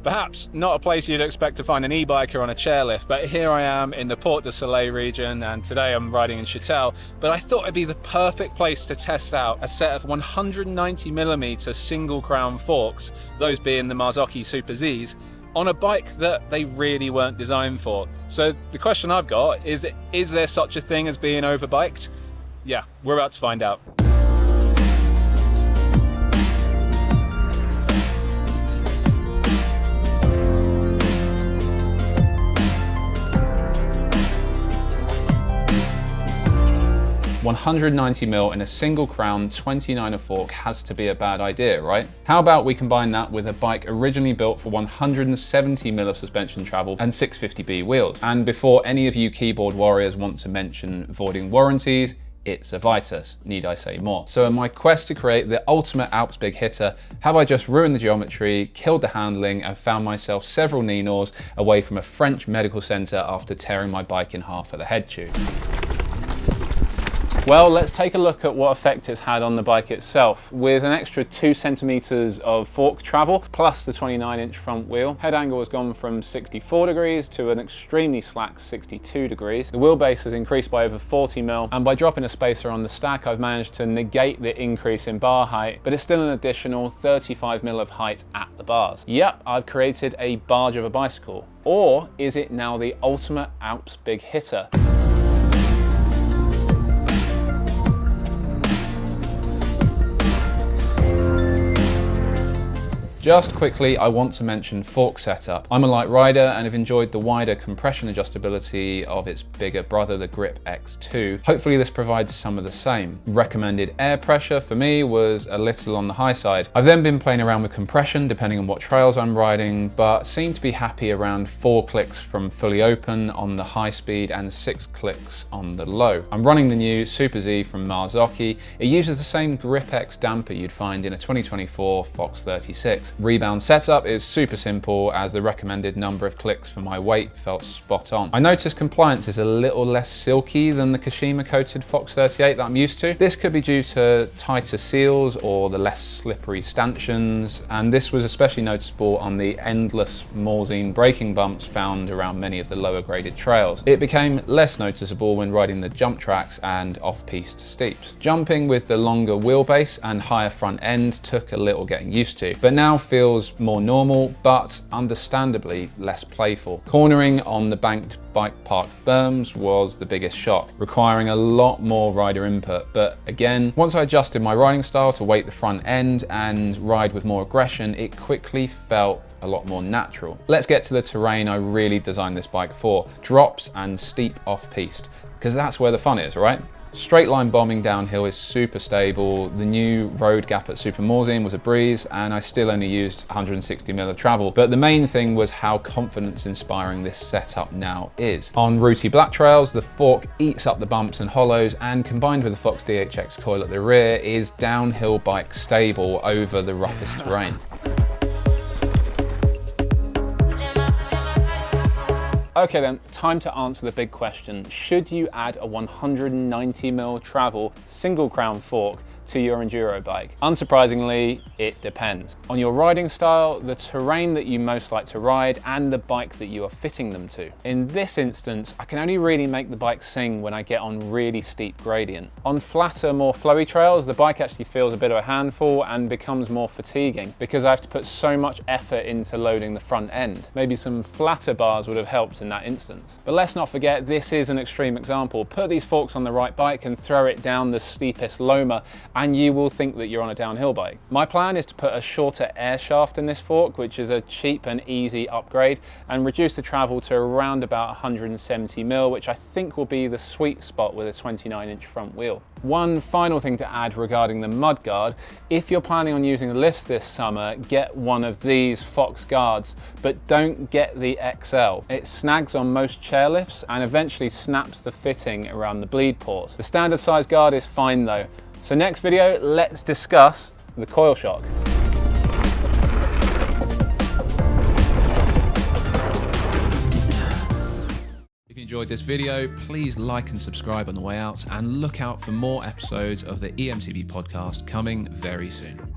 Perhaps not a place you'd expect to find an e-biker on a chairlift, but here I am in the Port du Soleil region, and today I'm riding in Châtel, but I thought it'd be the perfect place to test out a set of 190mm single crown forks, those being the Marzocchi Super Zs, on a bike that they really weren't designed for. So the question I've got is there such a thing as being overbiked? Yeah, we're about to find out. 190mm in a single crown 29er fork has to be a bad idea, right? How about we combine that with a bike originally built for 170mm of suspension travel and 650B wheels? And before any of you keyboard warriors want to mention voiding warranties, it's a Vitus, need I say more. So in my quest to create the ultimate Alps big hitter, have I just ruined the geometry, killed the handling, and found myself several knee gnaws away from a French medical centre after tearing my bike in half at the head tube? Well, let's take a look at what effect it's had on the bike itself. With an extra 2 centimeters of fork travel, plus the 29-inch front wheel, head angle has gone from 64 degrees to an extremely slack 62 degrees. The wheelbase has increased by over 40mm, and by dropping a spacer on the stack, I've managed to negate the increase in bar height, but it's still an additional 35mm of height at the bars. Yep, I've created a barge of a bicycle. Or is it now the ultimate Alps big hitter? Just quickly, I want to mention fork setup. I'm a light rider and have enjoyed the wider compression adjustability of its bigger brother, the Grip X2. Hopefully this provides some of the same. Recommended air pressure for me was a little on the high side. I've then been playing around with compression depending on what trails I'm riding, but seem to be happy around 4 clicks from fully open on the high speed and 6 clicks on the low. I'm running the new Super Z from Marzocchi. It uses the same Grip X damper you'd find in a 2024 Fox 36. Rebound setup is super simple, as the recommended number of clicks for my weight felt spot on. I noticed compliance is a little less silky than the Kashima coated Fox 38 that I'm used to. This could be due to tighter seals or the less slippery stanchions, and this was especially noticeable on the endless Morzine braking bumps found around many of the lower graded trails. It became less noticeable when riding the jump tracks and off-piste steeps. Jumping with the longer wheelbase and higher front end took a little getting used to, but now feels more normal, but understandably less playful. Cornering on the banked bike park berms was the biggest shock, requiring a lot more rider input. But again, once I adjusted my riding style to weight the front end and ride with more aggression, it quickly felt a lot more natural. Let's get to the terrain I really designed this bike for: drops and steep off-piste, because that's where the fun is, right? Straight line bombing downhill is super stable. The new road gap at Super Morzine was a breeze, and I still only used 160mm of travel. But the main thing was how confidence inspiring this setup now is. On rooty black trails, the fork eats up the bumps and hollows, and combined with the Fox DHX coil at the rear, is downhill bike stable over the roughest terrain. Okay then, time to answer the big question. Should you add a 190mm travel single crown fork to your enduro bike? Unsurprisingly, it depends on your riding style, the terrain that you most like to ride, and the bike that you are fitting them to. In this instance, I can only really make the bike sing when I get on really steep gradient. On flatter, more flowy trails, the bike actually feels a bit of a handful and becomes more fatiguing because I have to put so much effort into loading the front end. Maybe some flatter bars would have helped in that instance. But let's not forget, this is an extreme example. Put these forks on the right bike and throw it down the steepest Loma, and you will think that you're on a downhill bike. My plan is to put a shorter air shaft in this fork, which is a cheap and easy upgrade, and reduce the travel to around about 170mm, which I think will be the sweet spot with a 29-inch front wheel. One final thing to add regarding the mudguard: if you're planning on using the lifts this summer, get one of these Fox guards, but don't get the XL. It snags on most chairlifts and eventually snaps the fitting around the bleed port. The standard size guard is fine though. So next video, let's discuss the coil shock. If you enjoyed this video, please like and subscribe on the way out, and look out for more episodes of the EMTB podcast coming very soon.